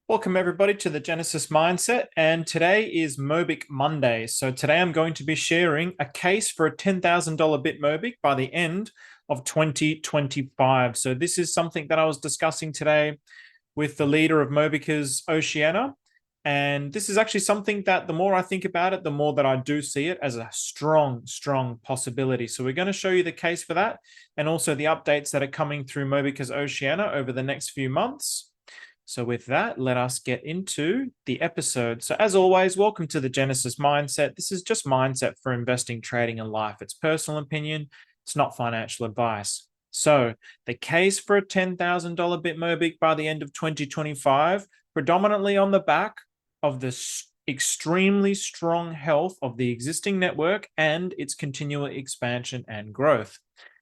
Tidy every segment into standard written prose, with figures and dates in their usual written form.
Welcome everybody to the Genesis Mindset, and today is Mobick Monday. So today I'm going to be sharing a case for a $10,000 bit Mobick by the end of 2025. So this is something that I was discussing today with the leader of Mobickers, Oceania. And this is actually something that the more I think about it, the more that I do see it as a strong possibility. So we're going to show you the case for that and also the updates that are coming through Mobickers Oceania over the next few months. So with that, let us get into the episode. So as always, welcome to the Genesis Mindset. This is just mindset for investing, trading, and life. It's personal opinion. It's not financial advice. So the case for a $10,000 bit Mobick by the end of 2025, predominantly on the back of the extremely strong health of the existing network and its continual expansion and growth.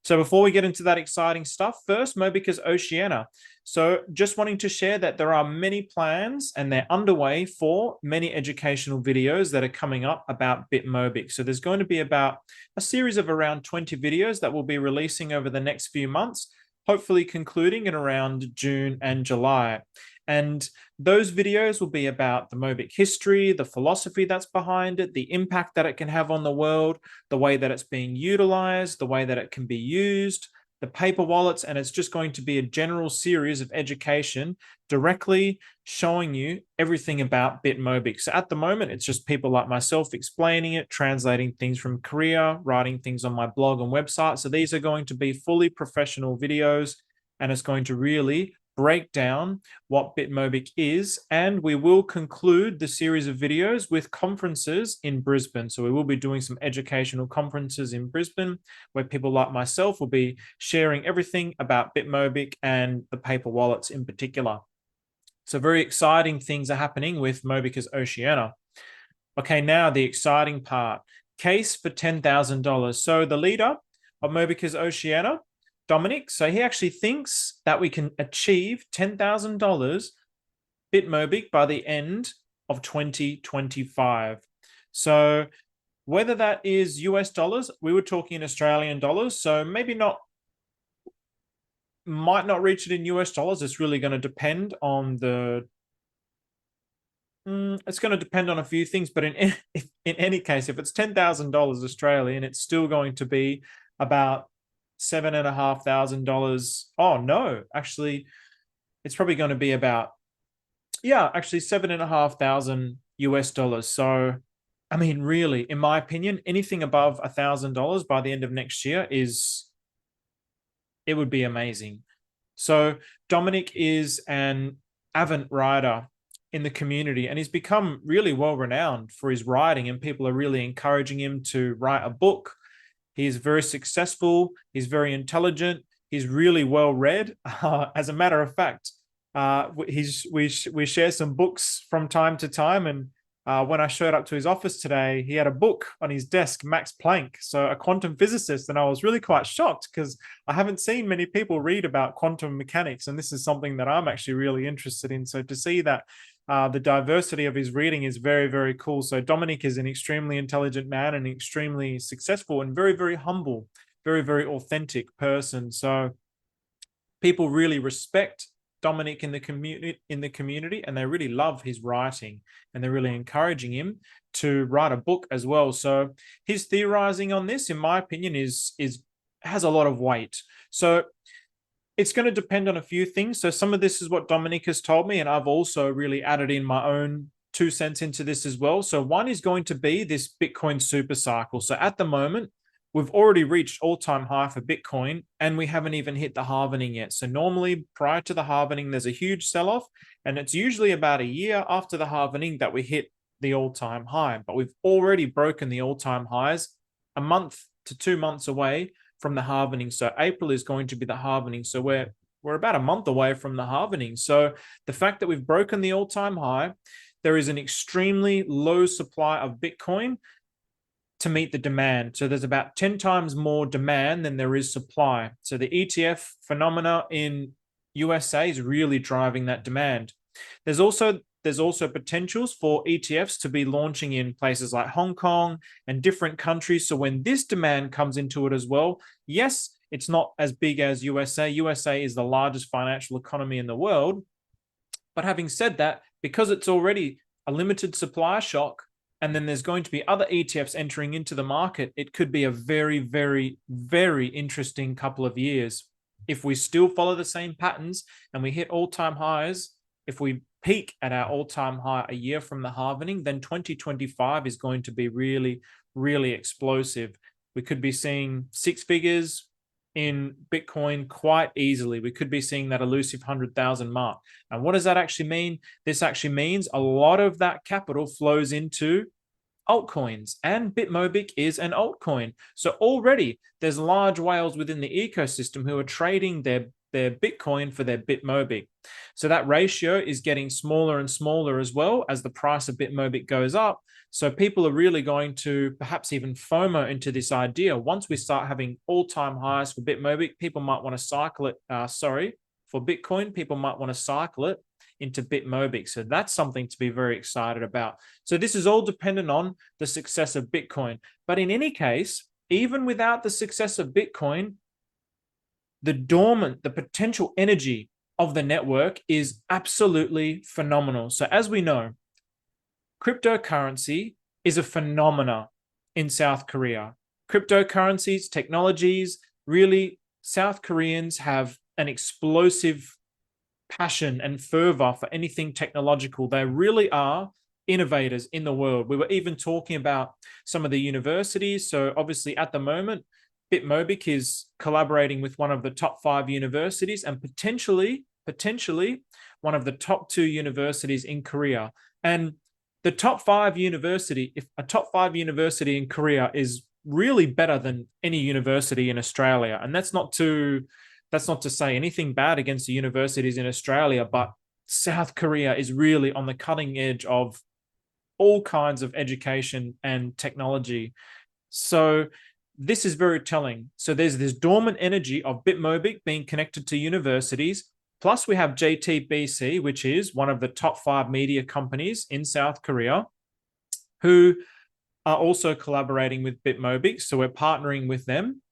So before we get into that exciting stuff, first, Mobickers Oceania. So just wanting to share that there are many plans and they're underway for many educational videos that are coming up about BitMobick. So there's going to be about a series of around 20 videos that we'll be releasing over the next few months, hopefully concluding in around June and July. And those videos will be about the Mobick history, the philosophy that's behind it, the impact that it can have on the world, the way that it's being utilized, the way that it can be used, the paper wallets, and it's just going to be a general series of education directly showing you everything about BitMobick. So at the moment, it's just people like myself explaining it, translating things from Korea, writing things on my blog and website. So these are going to be fully professional videos, and it's going to really break down what BitMobick is, and we will conclude the series of videos with conferences in Brisbane. So we will be doing some educational conferences in Brisbane where people like myself will be sharing everything about BitMobick and the paper wallets in particular. So very exciting things are happening with Mobickers Oceania. Okay, now the exciting part. Case for $10,000. So the leader of Mobickers Oceania, Dominic, so he actually thinks that we can achieve $10,000 BitMobick by the end of 2025. So whether that is US dollars, we were talking in Australian dollars, so maybe not, might not reach it in US dollars. It's really going to depend on the, it's going to depend on a few things, but in any case, if it's $10,000 Australian, it's still going to be about $7,500. Oh no, actually, it's probably going to be about, yeah, actually $7,500 US dollars. So, I mean, really, in my opinion, anything above $1,000 by the end of next year it would be amazing. So Dominic is an avid writer in the community, and he's become really well renowned for his writing, and people are really encouraging him to write a book. He's very successful. He's very intelligent. He's really well read. As a matter of fact, we share some books from time to time. And when I showed up to his office today, he had a book on his desk, Max Planck, so a quantum physicist. And I was really quite shocked because I haven't seen many people read about quantum mechanics. And this is something that I'm actually really interested in. So to see that the diversity of his reading is very cool. So Dominic is an extremely intelligent man and extremely successful and very humble, very authentic person. So people really respect Dominic in the community, and they really love his writing, and they're really encouraging him to write a book as well. So his theorizing on this, in my opinion, has a lot of weight. So it's going to depend on a few things. So some of this is what Dominic has told me, and I've also really added in my own 2 cents into this as well. So one is going to be this Bitcoin super cycle. So at the moment, we've already reached all-time high for Bitcoin, and we haven't even hit the halvening yet. So normally, prior to the halvening, there's a huge sell-off, and it's usually about a year after the halvening that we hit the all-time high. But we've already broken the all-time highs a month to 2 months away from the halvening. So April is going to be the halvening. So we're about a month away from the halvening. So the fact that we've broken the all-time high, there is an extremely low supply of Bitcoin to meet the demand. So there's about 10 times more demand than there is supply. So the ETF phenomena in USA is really driving that demand. There's also potentials for ETFs to be launching in places like Hong Kong and different countries. So when this demand comes into it as well, yes, it's not as big as USA. USA is the largest financial economy in the world. But having said that, because it's already a limited supply shock, and then there's going to be other ETFs entering into the market, it could be a very, very, very interesting couple of years. If we still follow the same patterns and we hit all-time highs, if we peak at our all-time high a year from the halvening, then 2025 is going to be really, really explosive. We could be seeing six figures in Bitcoin quite easily. We could be seeing that elusive 100,000 mark. And what does that actually mean? This actually means a lot of that capital flows into altcoins, and BitMobick is an altcoin. So already there's large whales within the ecosystem who are trading their Bitcoin for their BitMobick. So that ratio is getting smaller and smaller as well as the price of BitMobick goes up. So people are really going to perhaps even FOMO into this idea. Once we start having all-time highs for BitMobick, people might want to cycle it, for Bitcoin, people might want to cycle it into BitMobick. So that's something to be very excited about. So this is all dependent on the success of Bitcoin. But in any case, even without the success of Bitcoin, the potential energy of the network is absolutely phenomenal. So as we know, cryptocurrency is a phenomena in South Korea. Cryptocurrencies, technologies, really, South Koreans have an explosive passion and fervor for anything technological. They really are innovators in the world. We were even talking about some of the universities. So obviously at the moment, BitMobick is collaborating with one of the top 5 universities and potentially one of the top 2 universities in Korea. And the top 5 university, if a top 5 university in Korea is really better than any university in Australia. And that's not to say anything bad against the universities in Australia, but South Korea is really on the cutting edge of all kinds of education and technology. So this is very telling. So there's this dormant energy of BitMobick being connected to universities. Plus we have JTBC, which is one of the top 5 media companies in South Korea, who are also collaborating with BitMobick. So we're partnering with them.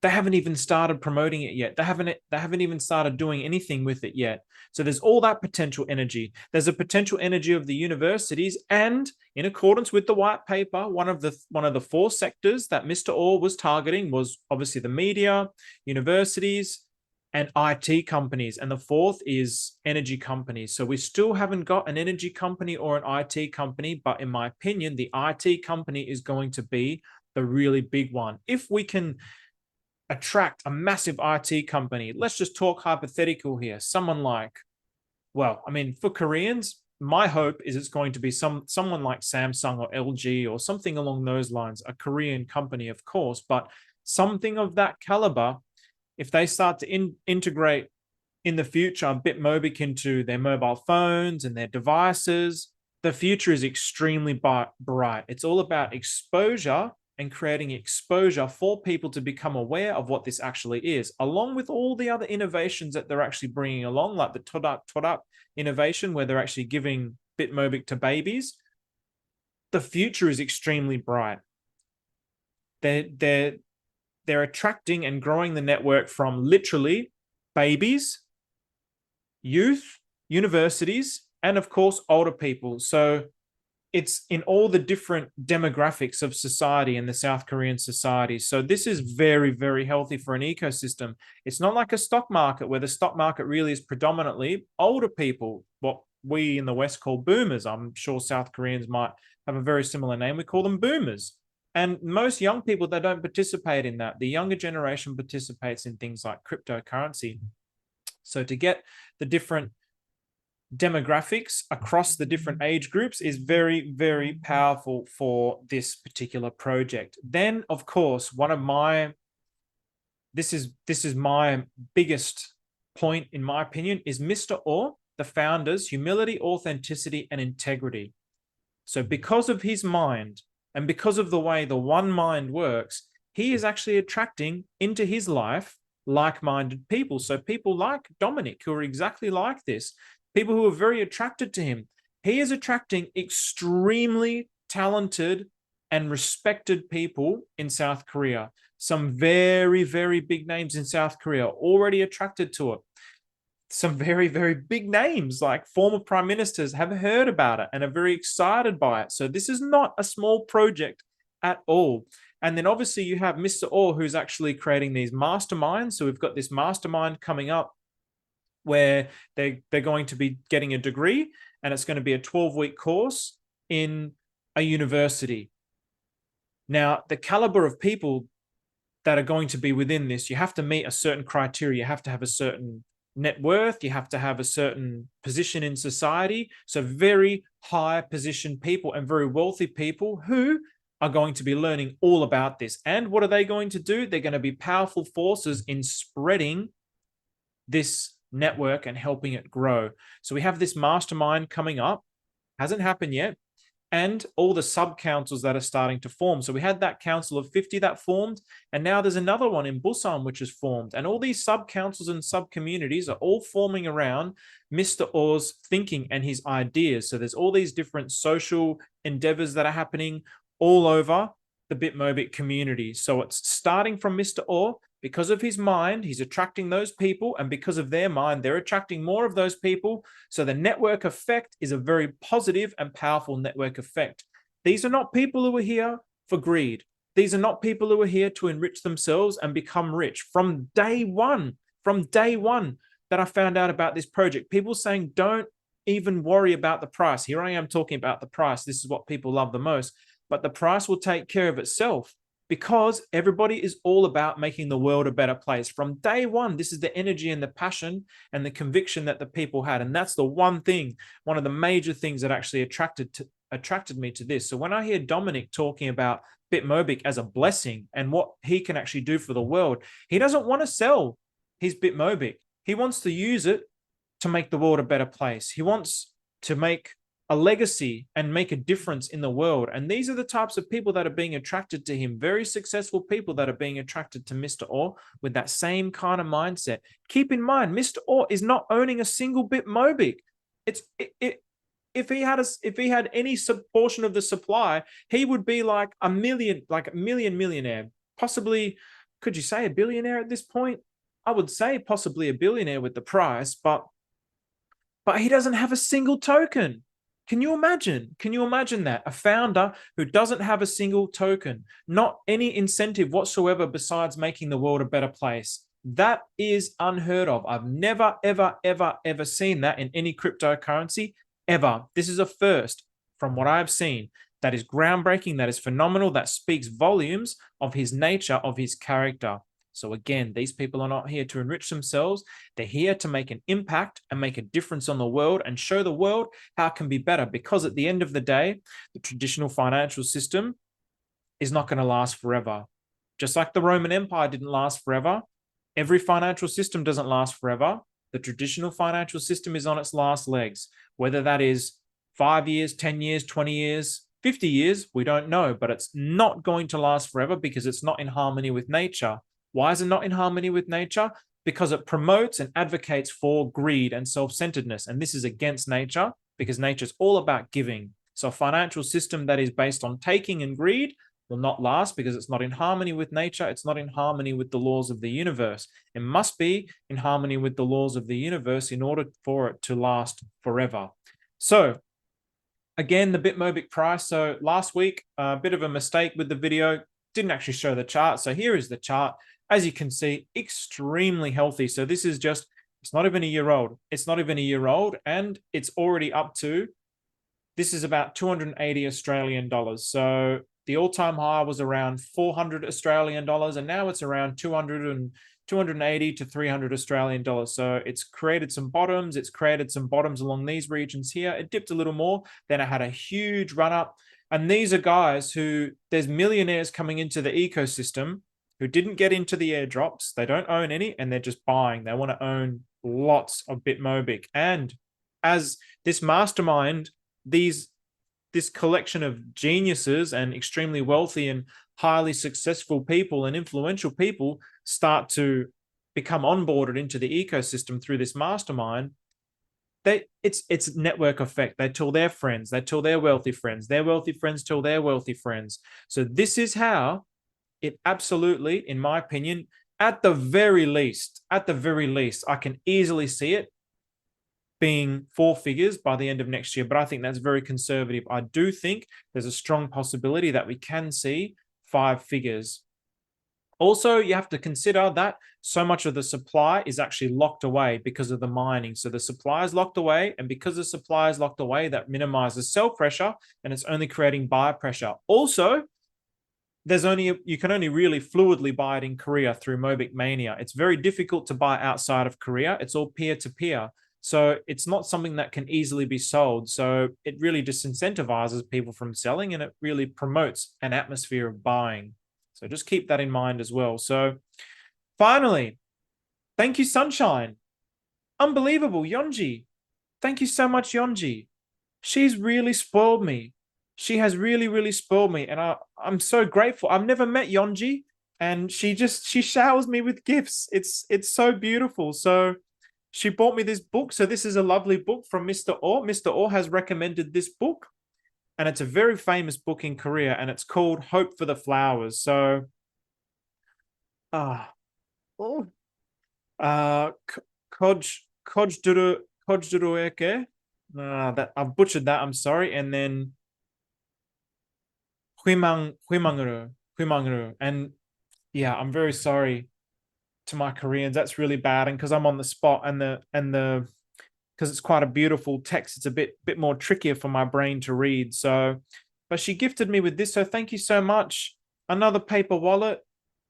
They haven't even started promoting it yet. They haven't even started doing anything with it yet. So there's all that potential energy. There's a potential energy of the universities, and in accordance with the white paper, one of the 4 sectors that Mr. Orr was targeting was obviously the media, universities, and IT companies. And the 4th is energy companies. So we still haven't got an energy company or an IT company, but in my opinion, the IT company is going to be the really big one. If we can attract a massive IT company, let's just talk hypothetical here. Someone like, well, I mean, for Koreans, my hope is it's going to be someone like Samsung or LG or something along those lines, a Korean company, of course, but something of that caliber, if they start to integrate in the future BitMobick into their mobile phones and their devices, the future is extremely bright. It's all about exposure and creating exposure for people to become aware of what this actually is, along with all the other innovations that they're actually bringing along, like the Todak innovation, where they're actually giving BitMobick to babies. The future is extremely bright. They're attracting and growing the network from literally babies, youth, universities, and of course, older people. So it's in all the different demographics of society in the South Korean society. So this is very, very healthy for an ecosystem. It's not like a stock market where the stock market really is predominantly older people, what we in the West call boomers. I'm sure South Koreans might have a very similar name. We call them boomers. And most young people, they don't participate in that. The younger generation participates in things like cryptocurrency. So to get the different demographics across the different age groups is very, very powerful for this particular project. Then, of course, this is my biggest point, in my opinion, is Mr. Orr, the founder's humility, authenticity, and integrity. So because of his mind and because of the way the one mind works, he is actually attracting into his life like-minded people. So people like Dominic, who are exactly like this, people who are very attracted to him. He is attracting extremely talented and respected people in South Korea. Some very, very big names in South Korea already attracted to it. some very, very big names like former prime ministers have heard about it and are very excited by it. So this is not a small project at all. And then obviously you have Mr. Orr, who's actually creating these masterminds. So we've got this mastermind coming up where they're going to be getting a degree, and it's going to be a 12-week course in a university. Now, the caliber of people that are going to be within this, you have to meet a certain criteria. You have to have a certain net worth. You have to have a certain position in society. So very high position people and very wealthy people who are going to be learning all about this. And what are they going to do? They're going to be powerful forces in spreading this network and helping it grow. So we have this mastermind coming up. Hasn't happened yet. And all the sub-councils that are starting to form. So we had that council of 50 that formed, and now there's another one in Busan which is formed. And all these sub-councils and sub-communities are all forming around Mr. Orr's thinking and his ideas. So there's all these different social endeavors that are happening all over the BTCMobick community. So it's starting from Mr. Orr. Because of his mind, he's attracting those people, and because of their mind, they're attracting more of those people. So the network effect is a very positive and powerful network effect. These are not people who are here for greed. These are not people who are here to enrich themselves and become rich. From day one that I found out about this project, people saying, don't even worry about the price. Here I am talking about the price. This is what people love the most. But the price will take care of itself, because everybody is all about making the world a better place. From day one, this is the energy and the passion and the conviction that the people had. And that's the one thing, one of the major things that actually attracted me to this. So when I hear Dominic talking about BTCMobick as a blessing and what he can actually do for the world, he doesn't want to sell his BTCMobick. He wants to use it to make the world a better place. He wants to make a legacy and make a difference in the world. And these are the types of people that are being attracted to him, very successful people that are being attracted to Mr. Orr with that same kind of mindset. Keep in mind, Mr. Orr is not owning a single BTCMobick. If he had any portion of the supply, he would be like a millionaire, possibly, could you say a billionaire at this point? I would say possibly a billionaire with the price, but he doesn't have a single token. Can you imagine? Can you imagine that? A founder who doesn't have a single token, not any incentive whatsoever besides making the world a better place. That is unheard of. I've never, ever, ever, ever seen that in any cryptocurrency, ever. This is a first from what I've seen. That is groundbreaking, that is phenomenal, that speaks volumes of his nature, of his character. So again, these people are not here to enrich themselves. They're here to make an impact and make a difference on the world and show the world how it can be better. Because at the end of the day, the traditional financial system is not going to last forever. Just like the Roman Empire didn't last forever, every financial system doesn't last forever. The traditional financial system is on its last legs. Whether that is 5 years, 10 years, 20 years, 50 years, we don't know. But it's not going to last forever because it's not in harmony with nature. Why is it not in harmony with nature? Because it promotes and advocates for greed and self-centeredness. And this is against nature, because nature is all about giving. So a financial system that is based on taking and greed will not last because it's not in harmony with nature. It's not in harmony with the laws of the universe. It must be in harmony with the laws of the universe in order for it to last forever. So again, the BTCMobick price. So last week, a bit of a mistake with the video. Didn't actually show the chart. So here is the chart. As you can see, extremely healthy. So this is just, it's not even a year old. It's not even a year old. And it's already up to, this is about 280 Australian dollars. So the all-time high was around 400 Australian dollars. And now it's around 280 to 300 Australian dollars. So it's created some bottoms. It's created some bottoms along these regions here. It dipped a little more. Then it had a huge run up. And these are guys who, there's millionaires coming into the ecosystem who didn't get into the airdrops. They don't own any, and they're just buying. They want to own lots of BTCMobick. And as this mastermind, this collection of geniuses and extremely wealthy and highly successful people and influential people start to become onboarded into the ecosystem through this mastermind, it's network effect. They tell their friends, they tell their wealthy friends tell their wealthy friends. So this is how it absolutely, in my opinion, at the very least, I can easily see it being 4 figures by the end of next year, but I think that's very conservative. I do think there's a strong possibility that we can see 5 figures. Also, you have to consider that so much of the supply is actually locked away because of the mining. So the supply is locked away, and because the supply is locked away, that minimizes sell pressure, and it's only creating buy pressure. Also, you can only really fluidly buy it in Korea through Mobick Mania. It's very difficult to buy outside of Korea. It's all peer-to-peer. So it's not something that can easily be sold. So it really disincentivizes people from selling, and it really promotes an atmosphere of buying. So just keep that in mind as well. So finally, thank you, Sunshine. Unbelievable, Yeonji. Thank you so much, Yeonji. She's really spoiled me. She has really, really spoiled me. And I'm so grateful. I've never met Yeonji, and she showers me with gifts. It's so beautiful. So she bought me this book. So this is a lovely book from Mr. Oh. Mr. Oh has recommended this book, and it's a very famous book in Korea, and it's called Hope for the Flowers. So, Kojdurueke. That I've butchered that. I'm sorry. And then Huimanguru. And yeah, I'm very sorry to my Koreans. That's really bad. And because I'm on the spot, and because it's quite a beautiful text, it's a bit more trickier for my brain to read. So, but she gifted me with this, so thank you so much. Another paper wallet.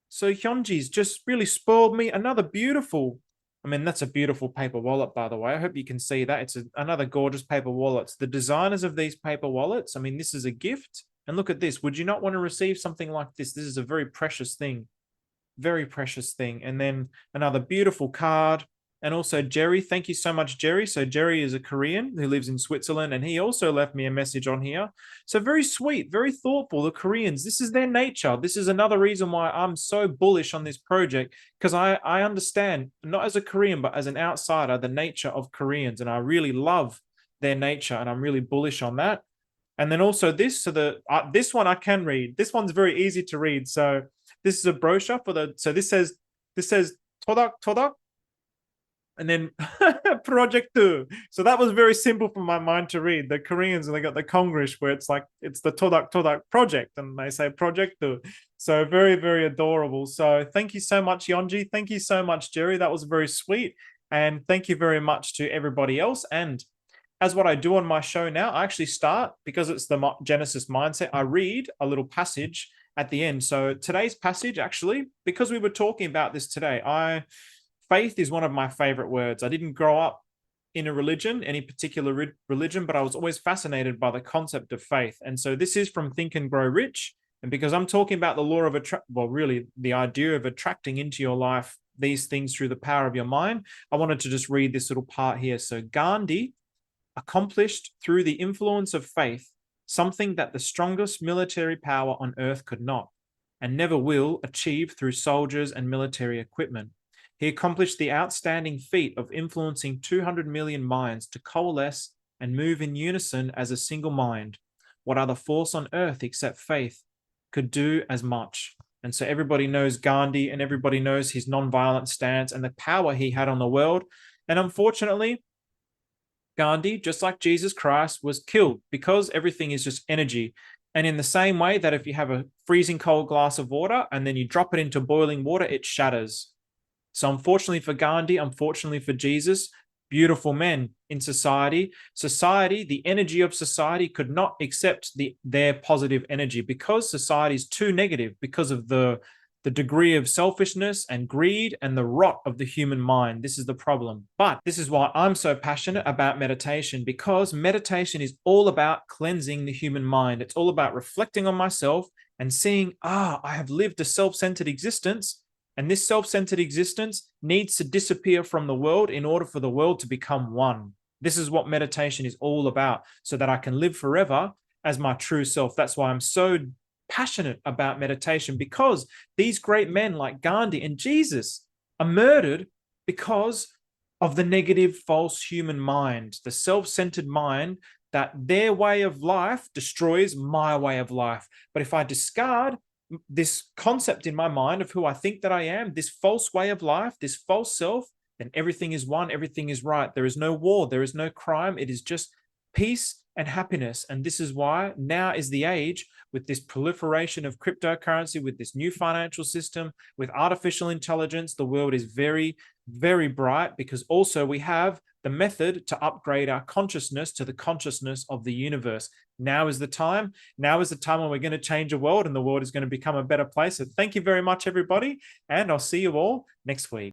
So Hyunji's just really spoiled me. Another beautiful, I mean, that's a beautiful paper wallet, by the way. I hope you can see that. It's another gorgeous paper wallet. The designers of these paper wallets, I mean, this is a gift. And look at this. Would you not want to receive something like this? This is a very precious thing. Very precious thing. And then another beautiful card. And also Jerry, thank you so much, Jerry. So Jerry is a Korean who lives in Switzerland, and he also left me a message on here. So very sweet, very thoughtful. The Koreans, this is their nature. This is another reason why I'm so bullish on this project, because I understand, not as a Korean, but as an outsider, the nature of Koreans. And I really love their nature, and I'm really bullish on that. And then also this, so this one I can read. This one's very easy to read. So this is a brochure so this says Todak Todak, and then Project 2. So that was very simple for my mind to read. The Koreans, and they got the Konglish where it's like, it's the Todak Todak project, and they say Project 2. So very, very adorable. So thank you so much, Yeonji. Thank you so much, Jerry. That was very sweet. And thank you very much to everybody else. And as what I do on my show now, I actually start, because it's the Genesis mindset, I read a little passage at the end. So today's passage, actually, because we were talking about this today, faith is one of my favorite words. I didn't grow up in a religion, any particular religion, but I was always fascinated by the concept of faith. And so this is from Think and Grow Rich. And because I'm talking about the law of really the idea of attracting into your life these things through the power of your mind, I wanted to just read this little part here. So Gandhi accomplished through the influence of faith something that the strongest military power on earth could not, and never will achieve through soldiers and military equipment. He accomplished the outstanding feat of influencing 200 million minds to coalesce and move in unison as a single mind. What other force on earth except faith could do as much? And so everybody knows Gandhi, and everybody knows his nonviolent stance and the power he had on the world. And unfortunately, Gandhi, just like Jesus Christ, was killed because everything is just energy. And in the same way that if you have a freezing cold glass of water and then you drop it into boiling water, it shatters. So unfortunately for Gandhi, unfortunately for Jesus, beautiful men in society, the energy of society could not accept their positive energy, because society is too negative, because of the degree of selfishness and greed and the rot of the human mind. This is the problem. But this is why I'm so passionate about meditation, because meditation is all about cleansing the human mind. It's all about reflecting on myself and seeing, I have lived a self-centered existence, and this self-centered existence needs to disappear from the world in order for the world to become one. This is what meditation is all about, so that I can live forever as my true self. That's why I'm so passionate about meditation, because these great men like Gandhi and Jesus are murdered because of the negative, false human mind, the self-centered mind, that their way of life destroys my way of life. But if I discard this concept in my mind of who I think that I am, this false way of life, this false self, then everything is one, everything is right. There is no war, there is no crime. It is just peace and happiness. And this is why now is the age, with this proliferation of cryptocurrency, with this new financial system, with artificial intelligence, the world is very, very bright, because also we have the method to upgrade our consciousness to the consciousness of the universe. Now is the time. Now is the time when we're going to change the world, and the world is going to become a better place. So thank you very much, everybody. And I'll see you all next week.